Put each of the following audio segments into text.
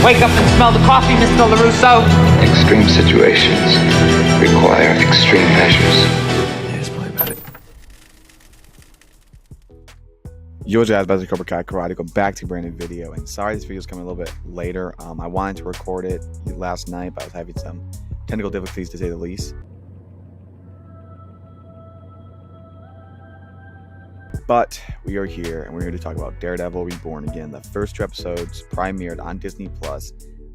Wake up and smell the coffee, Mr. LaRusso. Extreme situations require extreme measures. Yes, probably about it. Yo, guys, back to Cobra Kai Karate. Go back to a brand new video, and sorry this video is coming a little bit later. I wanted to record it last night, but I was having some technical difficulties to say the least. But we are here, and we're here to talk about Daredevil Reborn again. The first 2 episodes premiered on Disney+.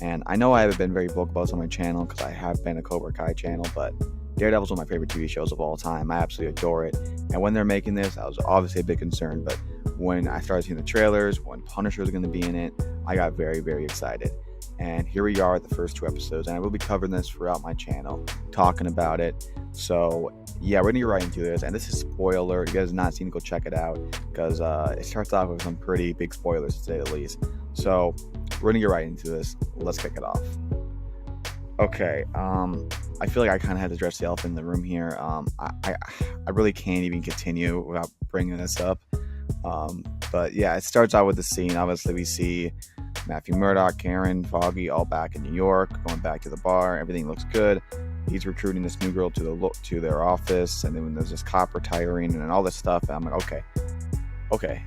And I know I haven't been very vocal about this on my channel because I have been a Cobra Kai channel, but Daredevil is one of my favorite TV shows of all time. I absolutely adore it. And when they're making this, I was obviously a bit concerned, but when I started seeing the trailers, when Punisher was going to be in it, I got very, very excited. And here we are at the first 2 episodes, and I will be covering this throughout my channel, talking about it. So yeah, we're going to get right into this, and this is spoiler. You guys have not seen it, go check it out, because it starts off with some pretty big spoilers, to say the least. So we're going to get right into this. Let's kick it off. Okay, I feel like I kind of had to address the elephant in the room here. I really can't even continue without bringing this up. But yeah, it starts out with the scene. Obviously, we see Matthew Murdock, Karen, Foggy, all back in New York, going back to the bar. Everything looks good. He's recruiting this new girl to their office, and then when there's this cop retiring and all this stuff, I'm like, okay.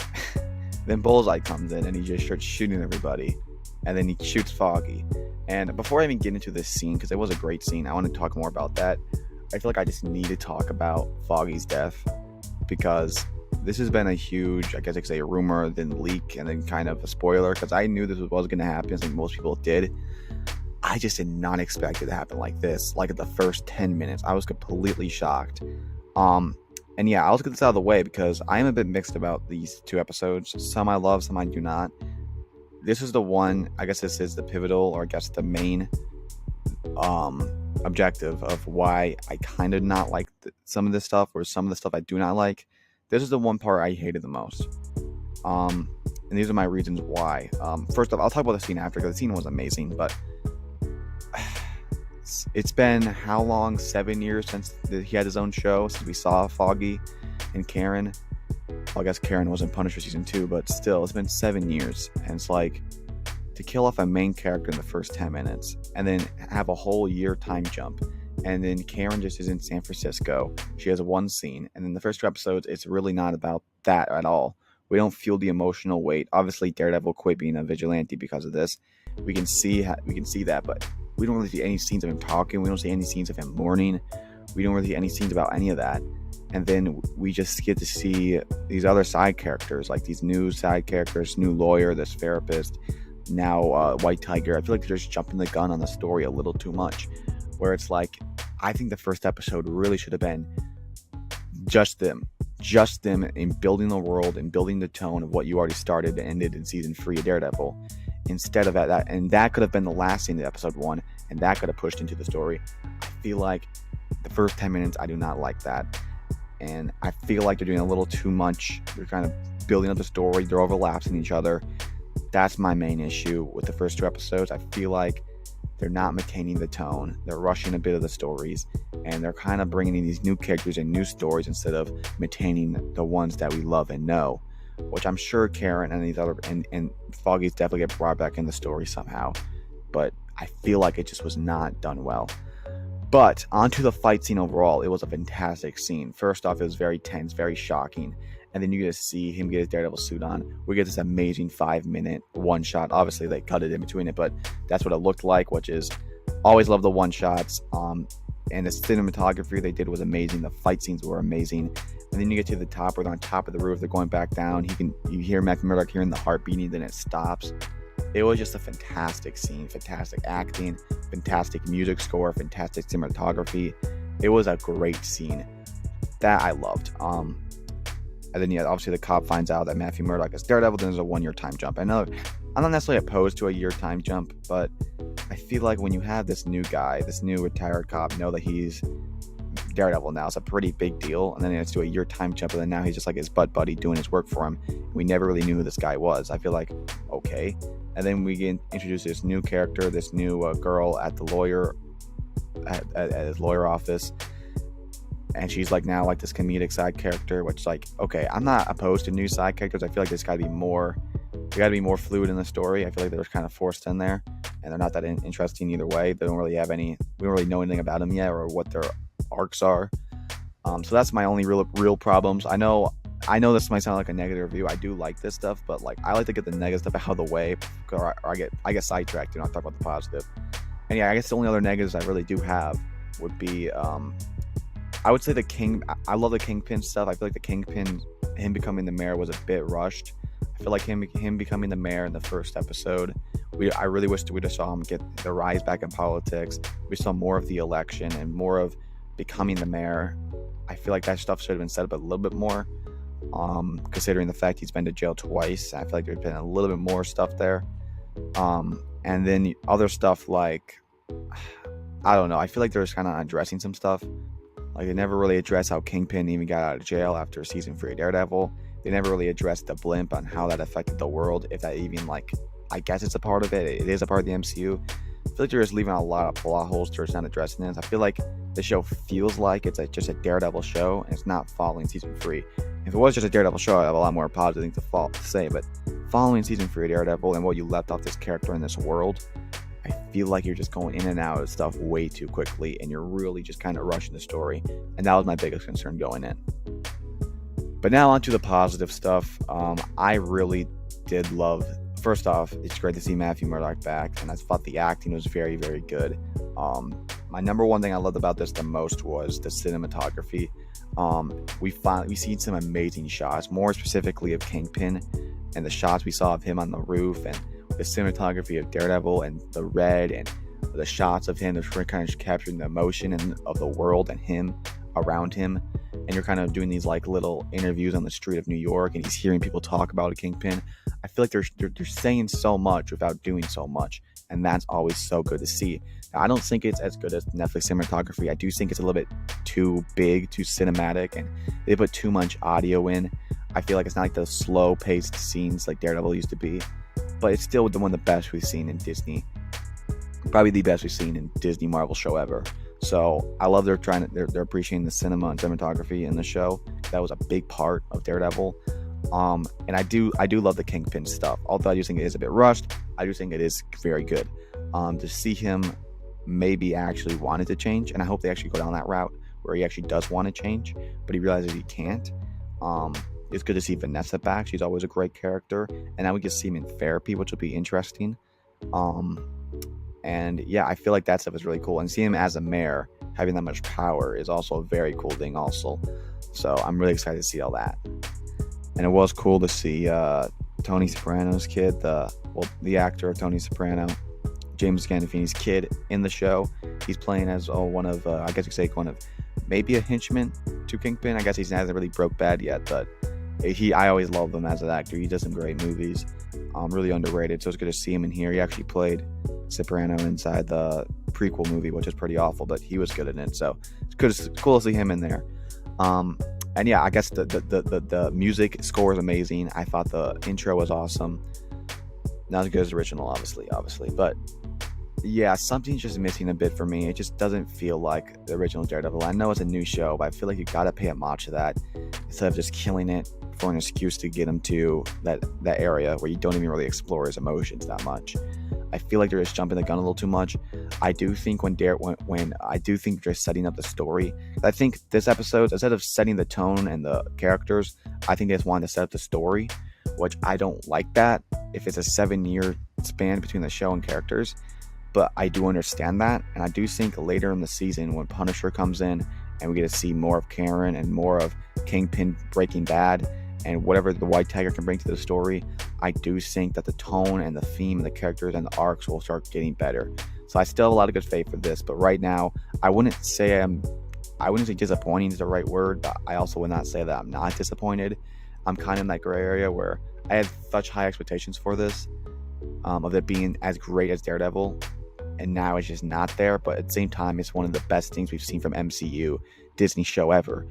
Then Bullseye comes in and he just starts shooting everybody, and then he shoots Foggy. And before I even get into this scene, because it was a great scene, I want to talk more about that. I feel like I just need to talk about Foggy's death, because this has been a huge, I guess I could say, a rumor, then leak, and then kind of a spoiler, because I knew this was going to happen. I think most people did. I just did not expect it to happen like this. Like at the first 10 minutes, I was completely shocked. And yeah, I'll just get this out of the way because I am a bit mixed about these 2 episodes. Some I love, some I do not. This is the one, I guess this is the pivotal, or I guess the main objective of why I kind of not like some of this stuff, or some of the stuff I do not like. This is the one part I hated the most. And these are my reasons why. First off, I'll talk about the scene after, because the scene was amazing, but it's been how long? 7 years since he had his own show, since we saw Foggy and Karen. Well, I guess Karen was in Punisher season 2, but still, it's been 7 years. And it's like, to kill off a main character in the first 10 minutes, and then have a whole year time jump, and then Karen just is in San Francisco. She has one scene, and in the first 2 episodes, it's really not about that at all. We don't feel the emotional weight. Obviously, Daredevil quit being a vigilante because of this. We can see that, but we don't really see any scenes of him talking. We don't see any scenes of him mourning. We don't really see any scenes about any of that. And then we just get to see these other side characters, like these new side characters, new lawyer, this therapist, now White Tiger. I feel like they're just jumping the gun on the story a little too much, where it's like, I think the first episode really should have been just them in building the world and building the tone of what you already started and ended in season 3 of Daredevil. Instead of that, and that could have been the last scene of episode 1, and that could have pushed into the story. I feel like the first 10 minutes, I do not like that. And I feel like they're doing a little too much. They're kind of building up the story. They're overlapping each other. That's my main issue with the first 2 episodes. I feel like they're not maintaining the tone. They're rushing a bit of the stories, and they're kind of bringing in these new characters and new stories instead of maintaining the ones that we love and know, which I'm sure Karen and these other and Foggy's definitely get brought back in the story somehow. But I feel like it just was not done well. But onto the fight scene overall, it was a fantastic scene. First off, it was very tense, very shocking. And then you get to see him get his Daredevil suit on. We get this amazing 5-minute one-shot. Obviously, they cut it in between it, but that's what it looked like, which is, always love the one-shots. And the cinematography they did was amazing. The fight scenes were amazing. And then you get to the top, where they're on top of the roof, they're going back down. You hear Matthew Murdock hearing the heart beating, then it stops. It was just a fantastic scene, fantastic acting, fantastic music score, fantastic cinematography. It was a great scene that I loved. And then, yeah, obviously the cop finds out that Matthew Murdock is Daredevil. Then there's a 1-year time jump. I know I'm not necessarily opposed to a year time jump, but I feel like when you have this new guy, this new retired cop, know that he's Daredevil now, it's a pretty big deal. And then it's to a year time jump, and then now he's just like his butt buddy doing his work for him. We never really knew who this guy was. I feel like, okay. And then we get introduced this new character, this new girl at the lawyer, at his lawyer office. And she's like now like this comedic side character, which like, okay, I'm not opposed to new side characters. I feel like there's got to be more we got to be more fluid in the story. I feel like they're kind of forced in there, and they're not that interesting either way. They don't really have any. We don't really know anything about them yet or what their arcs are. So that's my only real problems. I know this might sound like a negative review. I do like this stuff, but like I like to get the negative stuff out of the way, or I get sidetracked. Not talk about the positive. And yeah, I guess the only other negatives I really do have would be I would say the King. I love the Kingpin stuff. I feel like the Kingpin, him becoming the mayor, was a bit rushed. I feel like him becoming the mayor in the first episode. I really wish we just saw him get the rise back in politics. We saw more of the election and more of becoming the mayor. I feel like that stuff should have been set up a little bit more, considering the fact he's been to jail twice. I feel like there's been a little bit more stuff there. And then other stuff like, I don't know. I feel like they're just kind of addressing some stuff. Like they never really addressed how Kingpin even got out of jail after season 3 of Daredevil. They never really addressed the blimp on how that affected the world. If that even I guess it's a part of it. It is a part of the MCU. I feel like they're just leaving a lot of plot holes to not addressing this. I feel like the show feels like it's just a Daredevil show, and it's not following season 3. If it was just a Daredevil show, I have a lot more positive things to say. But following season 3 of Daredevil and what you left off this character in this world, I feel like you're just going in and out of stuff way too quickly, and you're really just kind of rushing the story. And that was my biggest concern going in. But now onto the positive stuff. I really did love. First off, it's great to see Matthew Murdock back, and I thought the acting was very, very good. My number one thing I loved about this the most was the cinematography. We seen some amazing shots, more specifically of Kingpin, and the shots we saw of him on the roof, and the cinematography of Daredevil, and the red, and the shots of him. They're kind of capturing the emotion of the world and him around him. And you're kind of doing these like little interviews on the street of New York, and he's hearing people talk about a Kingpin. I feel like they're saying so much without doing so much, and that's always so good to see. Now, I don't think it's as good as Netflix cinematography. I do think it's a little bit too big, too cinematic, and they put too much audio in. I feel like it's not like the slow-paced scenes like Daredevil used to be, but it's still one of the best we've seen in Disney. Probably the best we've seen in Disney Marvel show ever. So I love they're appreciating the cinema and cinematography in the show. That was a big part of Daredevil. And I do love the Kingpin stuff. Although I do think it is a bit rushed, I do think it is very good. To see him maybe actually wanted to change, and I hope they actually go down that route where he actually does want to change, but he realizes he can't. It's good to see Vanessa back. She's always a great character, and now we can see him in therapy, which will be interesting. And yeah, I feel like that stuff is really cool. And seeing him as a mayor, having that much power, is also a very cool thing also. So I'm really excited to see all that. And it was cool to see Tony Soprano's kid, the actor of Tony Soprano, James Gandolfini's kid, in the show. He's playing as one of, I guess you could say, one of maybe a henchman to Kingpin. I guess he hasn't really broke bad yet, but I always loved him as an actor. He does some great movies. Really underrated. So it's good to see him in here. He actually played Soprano inside the prequel movie, which is pretty awful, but he was good in it. So it's cool to see him in there. And yeah, I guess the music score is amazing. I thought the intro was awesome. Not as good as the original, obviously, but yeah, something's just missing a bit for me. It just doesn't feel like the original Daredevil. I know it's a new show, but I feel like you gotta pay homage to that instead of just killing it for an excuse to get him to that area where you don't even really explore his emotions that much. I feel like they're just jumping the gun a little too much. I do think when I do think they're setting up the story. I think this episode, instead of setting the tone and the characters, I think they just wanted to set up the story, which I don't like that if it's a 7-year span between the show and characters. But I do understand that, and I do think later in the season when Punisher comes in and we get to see more of Karen and more of Kingpin Breaking Bad and whatever the White Tiger can bring to the story, I do think that the tone and the theme and the characters and the arcs will start getting better. So I still have a lot of good faith for this, but right now I wouldn't say disappointing is the right word, but I also would not say that I'm not disappointed. I'm kind of in that gray area where I had such high expectations for this, of it being as great as Daredevil, and now it's just not there. But at the same time, it's one of the best things we've seen from MCU Disney show ever.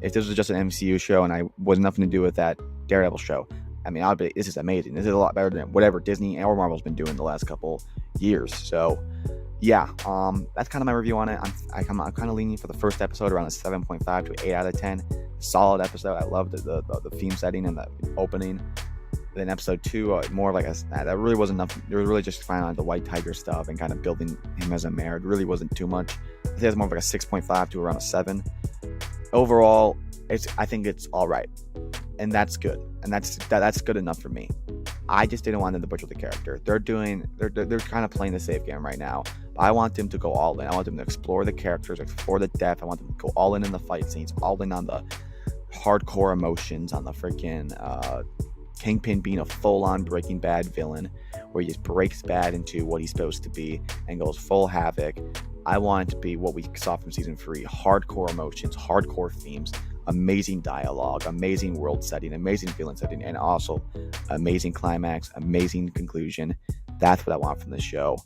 If this was just an MCU show and I was nothing to do with that Daredevil show, I mean, I'd be, this is amazing. This is a lot better than whatever Disney or Marvel's been doing the last couple years. So yeah, that's kind of my review on it. I'm kind of leaning for the first episode around a 7.5 to 8 out of 10. Solid episode. I loved the theme setting and the opening. Then episode 2, more like that really wasn't enough. There was really just finding out the White Tiger stuff and kind of building him as a mayor. It really wasn't too much. I think it's more of like a 6.5 to around a 7. Overall, I think it's all right, and that's good, and that's good enough for me. I just didn't want them to butcher the character. They're kind of playing the safe game right now. But I want them to go all in. I want them to explore the characters, explore the depth. I want them to go all in the fight scenes, all in on the hardcore emotions, on the freaking Kingpin being a full-on Breaking Bad villain, where he just breaks bad into what he's supposed to be and goes full havoc. I want it to be what we saw from season 3: hardcore emotions, hardcore themes, amazing dialogue, amazing world setting, amazing villain setting, and also amazing climax, amazing conclusion. That's what I want from the show,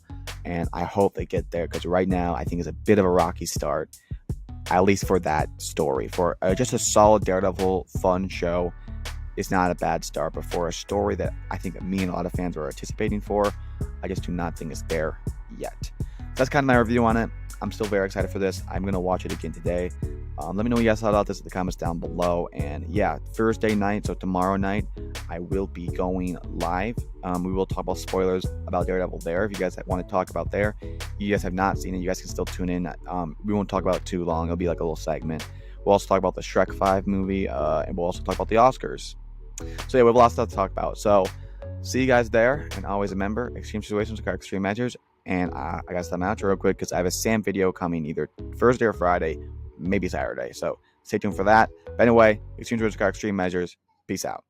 and I hope they get there, because right now I think it's a bit of a rocky start, at least for that story. For just a solid Daredevil fun show, it's not a bad start, but for a story that I think me and a lot of fans are anticipating for, I just do not think it's there yet. So that's kind of my review on it. I'm still very excited for this. I'm going to watch it again today. Let me know what you guys thought about this in the comments down below. And yeah, Thursday night, so tomorrow night, I will be going live. We will talk about spoilers about Daredevil there. If you guys want to talk about there, you guys have not seen it, you guys can still tune in. We won't talk about it too long. It'll be like a little segment. We'll also talk about the Shrek 5 movie, and we'll also talk about the Oscars. So yeah, we have a lot of stuff to talk about. So see you guys there, and always remember, extreme situations require extreme measures. And I got to stop my outro real quick, because I have a Sam video coming either Thursday or Friday, maybe Saturday. So stay tuned for that. But anyway, extreme situations require extreme measures. Peace out.